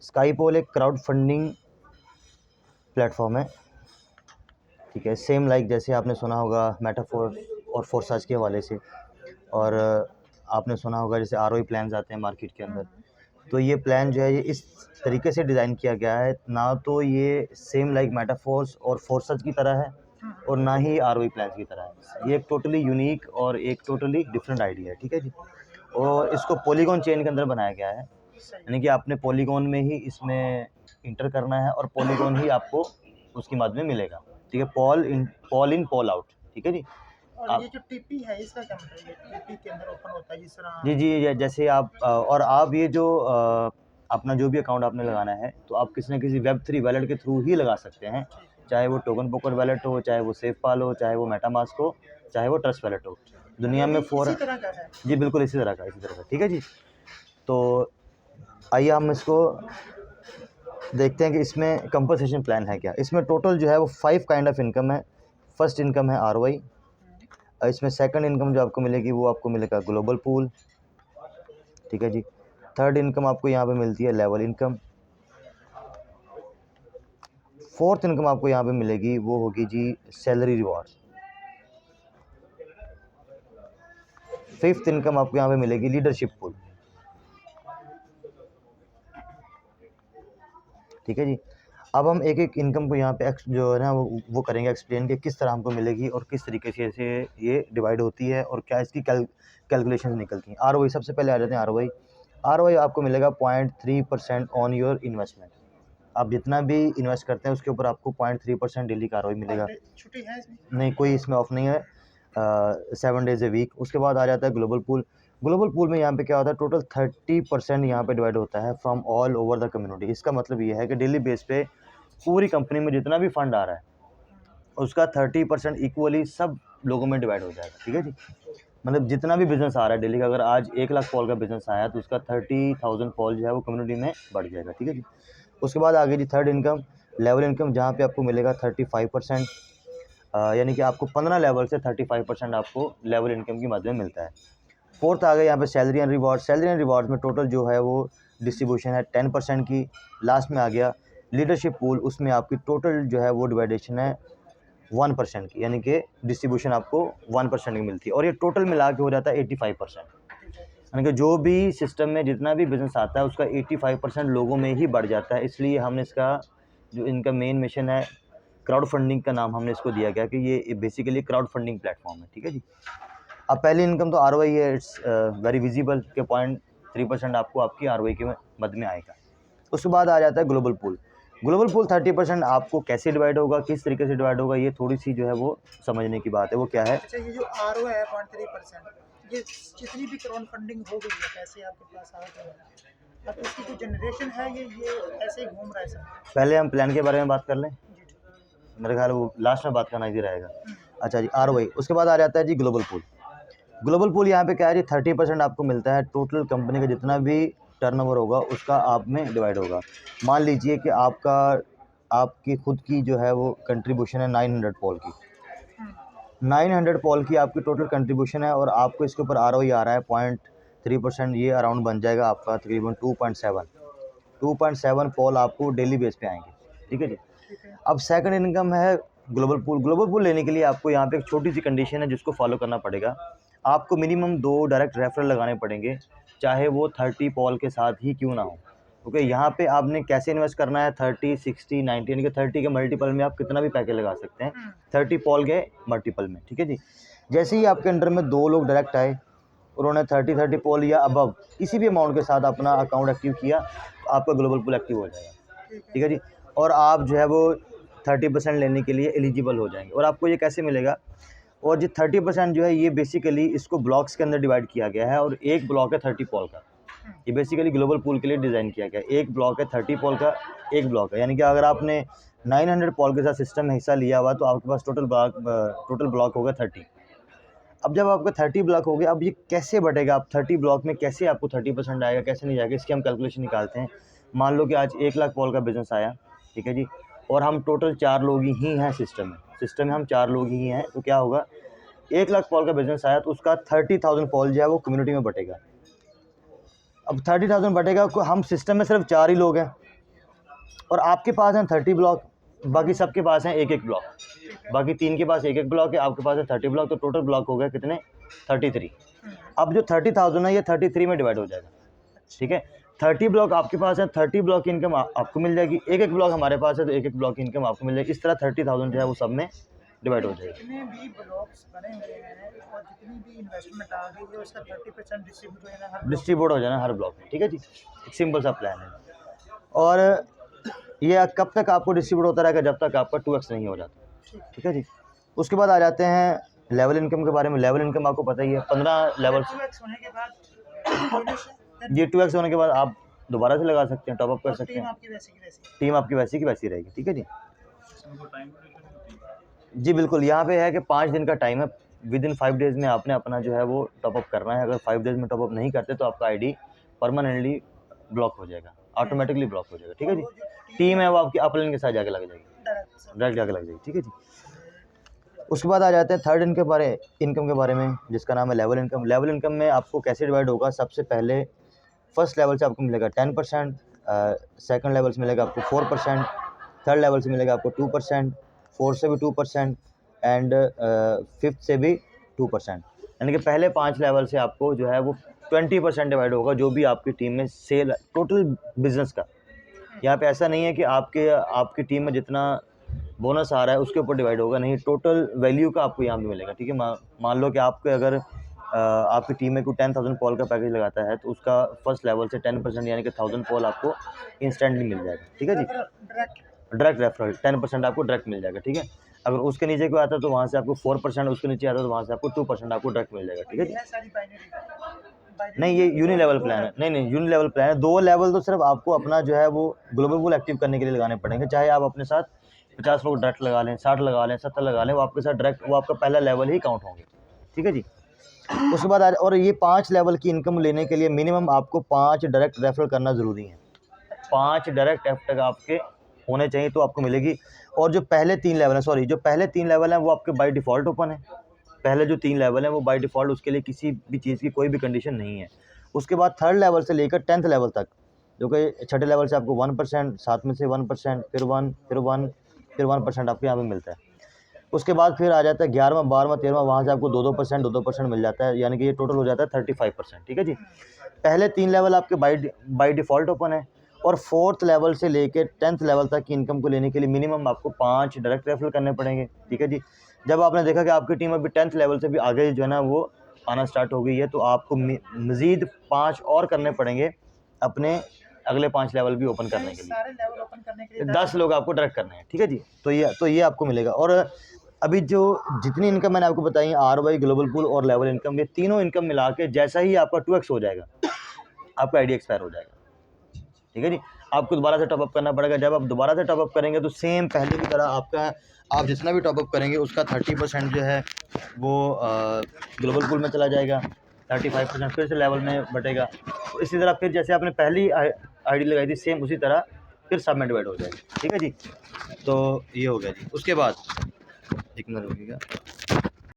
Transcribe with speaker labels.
Speaker 1: Sky पोल एक crowd funding platform है, ठीक है। सेम लाइक जैसे आपने सुना होगा मेटाफोर और फोरसाज के हवाले से, और आपने सुना होगा जैसे आरओई प्लान्स आते हैं मार्केट के अंदर। तो ये प्लान जो है ये इस तरीके से डिज़ाइन किया गया है, ना तो ये सेम लाइक मेटाफोर्स और फोरसाज की तरह है और ना ही आरओई प्लान्स की तरह है। ये एक टोटली यूनिक और एक टोटली डिफरेंट आइडिया है, ठीक है जी। और इसको पॉलीगॉन चेन के अंदर बनाया गया है, यानी कि आपने पॉलीगॉन में ही इसमें इंटर करना है और पॉलीगॉन ही आपको उसकी मद में मिलेगा, ठीक है। पॉल इन पॉल आउट, ठीक है जी।
Speaker 2: और ये जो टीपी है इसका क्या मतलब है? टीपी के अंदर ओपन होता है जिस तरह
Speaker 1: जी, जैसे आप और आप ये जो अपना जो भी अकाउंट आपने लगाना है, तो आप किसी न किसी वेब3 वॉलेट के थ्रू ही लगा सकते हैं, चाहे वो टोकन पोकर वॉलेट हो, चाहे वो सेफपाल हो, चाहे वो मेटामास्क हो, चाहे वो ट्रस्ट वॉलेट हो। दुनिया में
Speaker 2: इसी तरह का है।
Speaker 1: जी बिल्कुल इसी तरह का, ठीक है जी। तो आइए हम इसको देखते हैं कि इसमें कंपनसेशन प्लान है क्या। इसमें टोटल जो है वो 5 काइंड ऑफ इनकम है। फर्स्ट इनकम है आरओआई, इसमें सेकंड इनकम जो आपको मिलेगी वो आपको मिलेगा ग्लोबल पूल, ठीक है जी। थर्ड इनकम आपको यहाँ पे मिलती है लेवल इनकम। फोर्थ इनकम आपको यहाँ पे मिलेगी वो होगी जी सैलरी रिवॉर्ड। फिफ्थ इनकम आपको यहाँ पे मिलेगी लीडरशिप पूल, ठीक है जी। अब हम एक एक इनकम को यहाँ पे जो है ना वो करेंगे एक्सप्लेन कि किस तरह हमको मिलेगी और किस तरीके से ये डिवाइड होती है और क्या इसकी कैलकुलेशन निकलती हैं। आरओआई सबसे पहले आ जाते हैं आरओआई। आरओआई आपको मिलेगा 0.3% ऑन योर इन्वेस्टमेंट। आप जितना भी इन्वेस्ट करते हैं उसके ऊपर आपको 0.3% डेली का आरओआई मिलेगा।
Speaker 2: छुट्टी है इसमें?
Speaker 1: नहीं, कोई इसमें ऑफ नहीं है, 7 डेज ए वीक। उसके बाद आ जाता है ग्लोबल पूल। ग्लोबल पूल में यहाँ पे क्या होता है, टोटल 30% यहाँ पे डिवाइड होता है from all over the community. इसका मतलब ये है कि डेली बेस पे पूरी कंपनी में जितना भी फंड आ रहा है उसका 30% इक्वली सब लोगों में डिवाइड हो जाएगा, ठीक है जी। मतलब जितना भी बिजनेस आ रहा है डेली का, अगर आज 1 लाख पॉल का बिजनेस आया तो उसका 30,000 पॉल जो है वो कम्युनिटी में बढ़ जाएगा, ठीक है जी। उसके बाद आगे जी थर्ड इनकम लेवल इनकम, जहाँ पे आपको मिलेगा 35%, यानी कि आपको 15 लेवल से 35% आपको लेवल इनकम की मद में मिलता है। फोर्थ आ गया यहाँ पे salary and reward. Salary and reward में टोटल जो है वो डिस्ट्रीब्यूशन है 10% की। लास्ट में आ गया लीडरशिप पूल, उसमें आपकी टोटल जो है वो डिवाइडेशन है 1% की, यानी कि डिस्ट्रीब्यूशन आपको 1% की मिलती है और ये टोटल मिला के हो जाता है 85%। यानी कि जो भी सिस्टम में जितना भी बिजनेस आता है उसका 85% लोगों में ही बढ़ जाता है। इसलिए हमने इसका जो इनका मेन मिशन है क्राउड फंडिंग का नाम हमने इसको दिया गया कि ये बेसिकली क्राउड फंडिंग प्लेटफॉर्म है, ठीक है जी। अब पहली इनकम तो आरओआई है, इट्स वेरी विजिबल के 0.3% आपको आपकी आरओआई के मद में आएगा। उसके बाद आ जाता है ग्लोबल पूल। ग्लोबल पूल 30% आपको कैसे डिवाइड होगा, किस तरीके से डिवाइड होगा, ये थोड़ी सी जो है वो समझने की बात है। वो क्या है?
Speaker 2: अच्छा, ये जो आरओ है 0.3%, ये जितनी भी क्राउड फंडिंग हो गई है, पैसे आपके पास आ गए हैं, अब इसकी जो जनरेशन है ये ऐसे ही घूम रहा है सर।
Speaker 1: पहले हम प्लान के बारे में बात कर लें, मेरे ख्याल वो लास्ट में बात करना इजी रहेगा। अच्छा जी, आरओआई। उसके बाद आ जाता है जी ग्लोबल पूल। ग्लोबल पूल यहाँ पे क्या है जी 30% आपको मिलता है, टोटल कंपनी का जितना भी टर्नओवर होगा उसका आप में डिवाइड होगा। मान लीजिए कि आपकी खुद की जो है वो कंट्रीब्यूशन है 900 पॉल की, 900 पॉल की आपकी टोटल कंट्रीब्यूशन है और आपको इसके ऊपर आरओआई आ रहा है 0.3%, ये अराउंड बन जाएगा आपका तकरीबन 2.7 पॉल आपको डेली बेस पे आएंगे, ठीक है जी। अब सेकंड इनकम है ग्लोबल पूल। ग्लोबल पूल लेने के लिए आपको यहाँ पे एक छोटी सी कंडीशन है जिसको फॉलो करना पड़ेगा। आपको मिनिमम 2 डायरेक्ट रेफरल लगाने पड़ेंगे, चाहे वो 30 पॉल के साथ ही क्यों ना हो। ओके, यहाँ पे आपने कैसे इन्वेस्ट करना है, 30, 60, 90, यानी कि 30 के मल्टीपल में आप कितना भी पैकेज लगा सकते हैं, 30 पॉल के मल्टीपल में, ठीक है जी। जैसे ही आपके अंडर में 2 लोग डायरेक्ट आए, उन्होंने 30 पॉल या अबव किसी भी अमाउंट के साथ अपना अकाउंट एक्टिव किया, तो आपका ग्लोबल पूल एक्टिव हो जाएगा, ठीक है जी। और आप जो है वो 30% लेने के लिए एलिजिबल हो जाएंगे। और आपको ये कैसे मिलेगा, और जो 30% जो है ये बेसिकली इसको ब्लॉक्स के अंदर डिवाइड किया गया है, और एक ब्लॉक है 30 पॉल का। ये बेसिकली ग्लोबल पूल के लिए डिज़ाइन किया गया है। एक ब्लॉक है 30 पॉल का, एक ब्लॉक है, यानी कि अगर आपने 900 पॉल के साथ सिस्टम में हिस्सा लिया हुआ तो आपके पास टोटल ब्लॉक होगा 30। अब जब आपका 30 ब्लॉक हो गया, अब ये कैसे बढ़ेगा, आप 30 ब्लॉक में कैसे आपको 30% आएगा, कैसे नहीं जाएगा, इसकी हम कैलकुलेशन निकालते हैं। मान लो कि आज 1 लाख पॉल का बिजनेस आया, ठीक है जी, और हम टोटल 4 लोग ही हैं सिस्टम में हम 4 लोग ही हैं, तो क्या होगा, 1 लाख पॉल का बिजनेस आया तो उसका 30,000 पॉल जो है वो कम्युनिटी में बटेगा। अब 30,000 बटेगा, हम सिस्टम में सिर्फ 4 ही लोग हैं, और आपके पास हैं 30 ब्लॉक, बाकी सबके पास हैं एक एक ब्लॉक, बाकी 3 के पास एक एक ब्लॉक है, आपके पास है 30 ब्लॉक, तो टोटल ब्लॉक हो गए कितने 33। अब जो 30,000 है ये 33 में डिवाइड हो जाएगा, ठीक है। 30 ब्लॉक आपके पास है, 30 ब्लॉक की इनकम आपको मिल जाएगी, एक एक ब्लॉक हमारे पास है तो एक एक ब्लॉक की इनकम आपको मिल जाएगी। इस तरह 30,000 जो है वो सब में डिवाइड हो जाएगी।
Speaker 2: जितने भी ब्लॉक्स बने हुए हैं और जितनी भी इन्वेस्टमेंट आ गई है उसका 30%
Speaker 1: डिस्ट्रीब्यूट हो जाना हर ब्लॉक में, ठीक है जी। एक सिंपल सा प्लान है, और ये कब तक आपको डिस्ट्रीब्यूट होता रहेगा, जब तक आपका 2x नहीं हो जाता, ठीक है जी। उसके बाद आ जाते हैं लेवल इनकम के बारे में। लेवल इनकम आपको पता ही है, 15 लेवल
Speaker 2: होने के बाद
Speaker 1: ये 2x होने के बाद आप दोबारा से लगा सकते हैं, टॉपअप कर सकते
Speaker 2: टीम
Speaker 1: हैं,
Speaker 2: आपकी वैसी की वैसी
Speaker 1: टीम आपकी वैसी की वैसी रहेगी, ठीक है जी। जी बिल्कुल, यहाँ पे है कि 5 दिन का टाइम है, विद इन 5 डेज़ में आपने अपना जो है वो टॉपअप करना है। अगर 5 डेज़ में टॉपअप नहीं करते तो आपका आईडी परमानेंटली ब्लॉक हो जाएगा, ऑटोमेटिकली ब्लॉक हो जाएगा, ठीक है जी। टीम है वो आपकी अपलाइन के साथ जाके लग जाएगी, डायरेक्ट जाके लग जाएगी, ठीक है जी। उसके बाद आ जाते हैं थर्ड इनकम के बारे में, जिसका नाम है लेवल इनकम। लेवल इनकम में आपको कैसे डिवाइड होगा, सबसे पहले फर्स्ट लेवल से आपको मिलेगा 10%, सेकंड लेवल से मिलेगा आपको 4%, थर्ड लेवल से मिलेगा आपको 2%, फोर्थ से भी 2% एंड फिफ्थ से भी 2%। यानी कि पहले 5 लेवल से आपको जो है वो 20% डिवाइड होगा, जो भी आपकी टीम में सेल टोटल बिजनेस का। यहाँ पे ऐसा नहीं है कि आपकी टीम में जितना बोनस आ रहा है उसके ऊपर डिवाइड होगा, नहीं, टोटल वैल्यू का आपको यहाँ पे मिलेगा, ठीक है। मान लो कि आपके अगर आपकी टीम में कोई 10,000 पॉल का पैकेज लगाता है तो उसका फर्स्ट लेवल से 10% यानी कि 1000 पॉल आपको इंस्टेंटली मिल जाएगा, ठीक है जी। डायरेक्ट रेफरल 10% आपको डायरेक्ट मिल जाएगा, ठीक है। अगर उसके नीचे कोई आता है तो वहाँ से आपको 4%, उसके नीचे आता है तो वहाँ से आपको 2% आपको डायरेक्ट मिल जाएगा, ठीक है जी। नहीं, ये यूनि लेवल प्लान है, नहीं यूनि लेवल प्लान है। 2 लेवल तो सिर्फ आपको अपना जो है वो ग्लोबल पूल एक्टिव करने के लिए लगाने पड़ेंगे, चाहे आप अपने साथ 50 लोग डायरेक्ट लगा लें, 60 लगा लें, 70 लगा लें, वो आपके साथ डायरेक्ट वो आपका पहला लेवल ही काउंट होंगे, ठीक है जी। उसके बाद और ये 5 लेवल की इनकम लेने के लिए मिनिमम आपको 5 डायरेक्ट रेफरल करना ज़रूरी है। 5 डायरेक्ट रेफरल आपके होने चाहिए तो आपको मिलेगी। और जो पहले 3 लेवल हैं, जो पहले 3 लेवल हैं वो आपके बाय डिफ़ॉल्ट ओपन है। पहले जो 3 लेवल हैं वो बाय डिफ़ॉल्ट, उसके लिए किसी भी चीज़ की कोई भी कंडीशन नहीं है। उसके बाद थर्ड लेवल से लेकर 10th लेवल तक, जो कि छठे लेवल से आपको 1%, 7 में से 1%, फिर 1, फिर 1, फिर 1% आपको यहाँ पे मिलता है। उसके बाद फिर आ जाता है 11वां, 12वां, 13वां, वहाँ से आपको 2% मिल जाता है, यानी कि ये टोटल हो जाता है 35%, ठीक है जी। पहले 3 लेवल आपके बाय डिफ़ॉल्ट ओपन है, और 4th लेवल से लेके 10th लेवल तक की इनकम को लेने के लिए मिनिमम आपको 5 डायरेक्ट रेफरल करने पड़ेंगे, ठीक है जी। जब आपने देखा कि आपकी टीम अभी 10th लेवल से भी आगे जो है ना वो आना स्टार्ट हो गई है, तो आपको मज़ीद 5 और करने पड़ेंगे अपने अगले 5 लेवल भी ओपन करने के लिए।
Speaker 2: सारे लेवल ओपन करने के लिए
Speaker 1: 10 लोग आपको डायरेक्ट करने हैं, ठीक है जी। तो ये आपको मिलेगा। और अभी जो जितनी इनकम मैंने आपको बताई, ROI, ग्लोबल पूल और लेवल इनकम, ये तीनों इनकम मिला के जैसा ही आपका 2x हो जाएगा, आपका आईडी एक्सपायर हो जाएगा, ठीक है जी। आपको दोबारा से टॉपअप करना पड़ेगा। जब आप दोबारा से टॉपअप करेंगे तो सेम पहले की तरह आप जितना भी टॉपअप करेंगे उसका 30% जो है वो ग्लोबल पूल में चला जाएगा, 35% फिर से लेवल में बटेगा। तो इसी तरह फिर जैसे आपने पहली आईडी लगाई थी सेम उसी तरह फिर सब में डिवाइड हो जाएगा, ठीक है जी। तो ये हो गया जी। उसके बाद एक मिनट रुकिएगा।